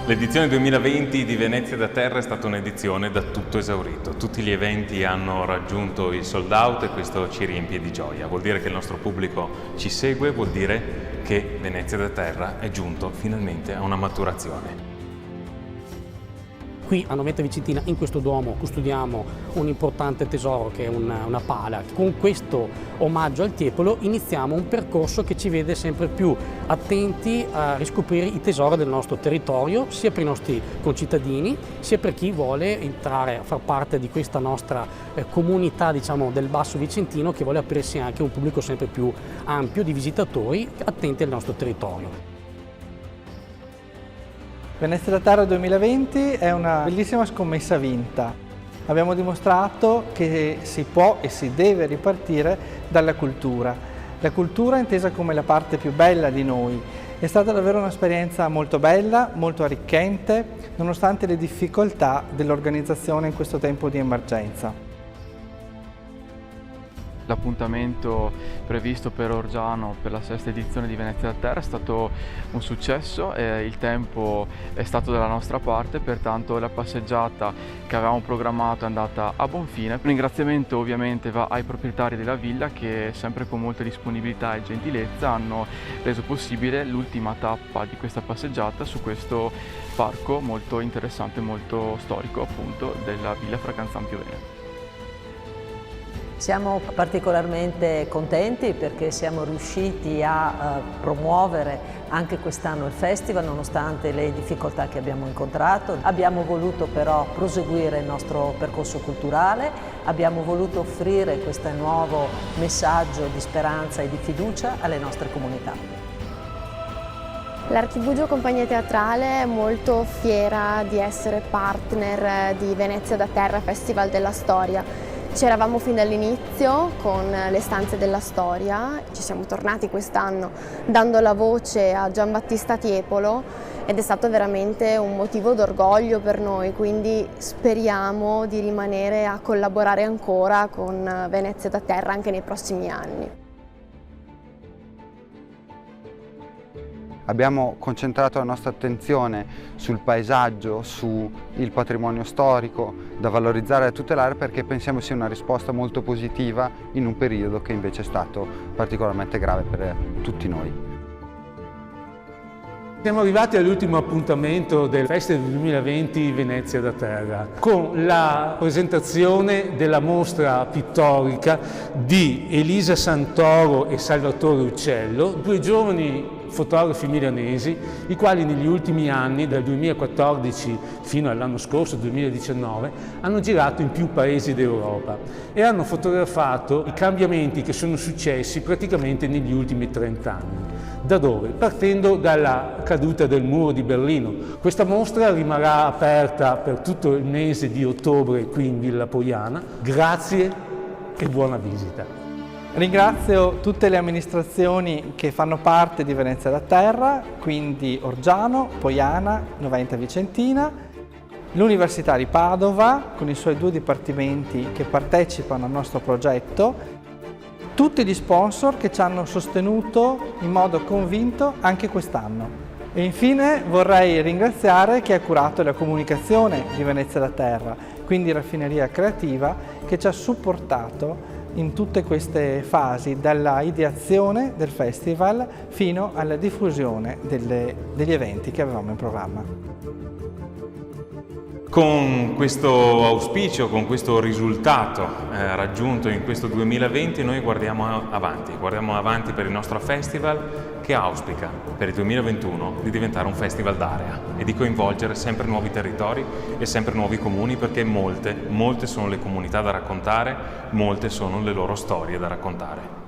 L'edizione 2020 di Venezia da Terra è stata un'edizione da tutto esaurito. Tutti gli eventi hanno raggiunto il sold out e questo ci riempie di gioia. Vuol dire che il nostro pubblico ci segue, vuol dire che Venezia da Terra è giunto finalmente a una maturazione. Qui a Noventa Vicentina, in questo Duomo, custodiamo un importante tesoro che è una pala. Con questo omaggio al Tiepolo iniziamo un percorso che ci vede sempre più attenti a riscoprire i tesori del nostro territorio, sia per i nostri concittadini, sia per chi vuole entrare a far parte di questa nostra comunità, diciamo, del Basso Vicentino, che vuole aprirsi anche a un pubblico sempre più ampio di visitatori attenti al nostro territorio. Venezia da Terra 2020 è una bellissima scommessa vinta. Abbiamo dimostrato che si può e si deve ripartire dalla cultura. La cultura intesa come la parte più bella di noi. È stata davvero un'esperienza molto bella, molto arricchente, nonostante le difficoltà dell'organizzazione in questo tempo di emergenza. L'appuntamento previsto per Orgiano per la sesta edizione di Venezia da Terra è stato un successo e il tempo è stato dalla nostra parte, pertanto la passeggiata che avevamo programmato è andata a buon fine. Un ringraziamento ovviamente va ai proprietari della villa che sempre con molta disponibilità e gentilezza hanno reso possibile l'ultima tappa di questa passeggiata su questo parco molto interessante e molto storico appunto della Villa Fracanzan Piovene. Siamo particolarmente contenti perché siamo riusciti a promuovere anche quest'anno il festival nonostante le difficoltà che abbiamo incontrato. Abbiamo voluto però proseguire il nostro percorso culturale, abbiamo voluto offrire questo nuovo messaggio di speranza e di fiducia alle nostre comunità. L'Archibugio Compagnia Teatrale è molto fiera di essere partner di Venezia da Terra Festival della Storia. C'eravamo fin dall'inizio con le stanze della storia, ci siamo tornati quest'anno dando la voce a Giambattista Tiepolo ed è stato veramente un motivo d'orgoglio per noi, quindi speriamo di rimanere a collaborare ancora con Venezia da Terra anche nei prossimi anni. Abbiamo concentrato la nostra attenzione sul paesaggio, sul patrimonio storico da valorizzare e tutelare perché pensiamo sia una risposta molto positiva in un periodo che invece è stato particolarmente grave per tutti noi. Siamo arrivati all'ultimo appuntamento del Festival 2020 Venezia da Terra con la presentazione della mostra pittorica di Elisa Santoro e Salvatore Uccello, due giovani fotografi milanesi, i quali negli ultimi anni, dal 2014 fino all'anno scorso, 2019, hanno girato in più paesi d'Europa e hanno fotografato i cambiamenti che sono successi praticamente negli ultimi 30 anni. Da dove? Partendo dalla caduta del muro di Berlino. Questa mostra rimarrà aperta per tutto il mese di ottobre qui in Villa Pojana. Grazie e buona visita. Ringrazio tutte le amministrazioni che fanno parte di Venezia da Terra, quindi Orgiano, Pojana, Noventa Vicentina, l'Università di Padova con i suoi 2 dipartimenti che partecipano al nostro progetto, tutti gli sponsor che ci hanno sostenuto in modo convinto anche quest'anno. E infine vorrei ringraziare chi ha curato la comunicazione di Venezia da Terra, quindi Raffineria Creativa, che ci ha supportato in tutte queste fasi, dalla ideazione del festival fino alla diffusione degli eventi che avevamo in programma. Con questo auspicio, con questo risultato raggiunto in questo 2020, noi guardiamo avanti per il nostro festival che auspica per il 2021 di diventare un festival d'area e di coinvolgere sempre nuovi territori e sempre nuovi comuni perché molte sono le comunità da raccontare, molte sono le loro storie da raccontare.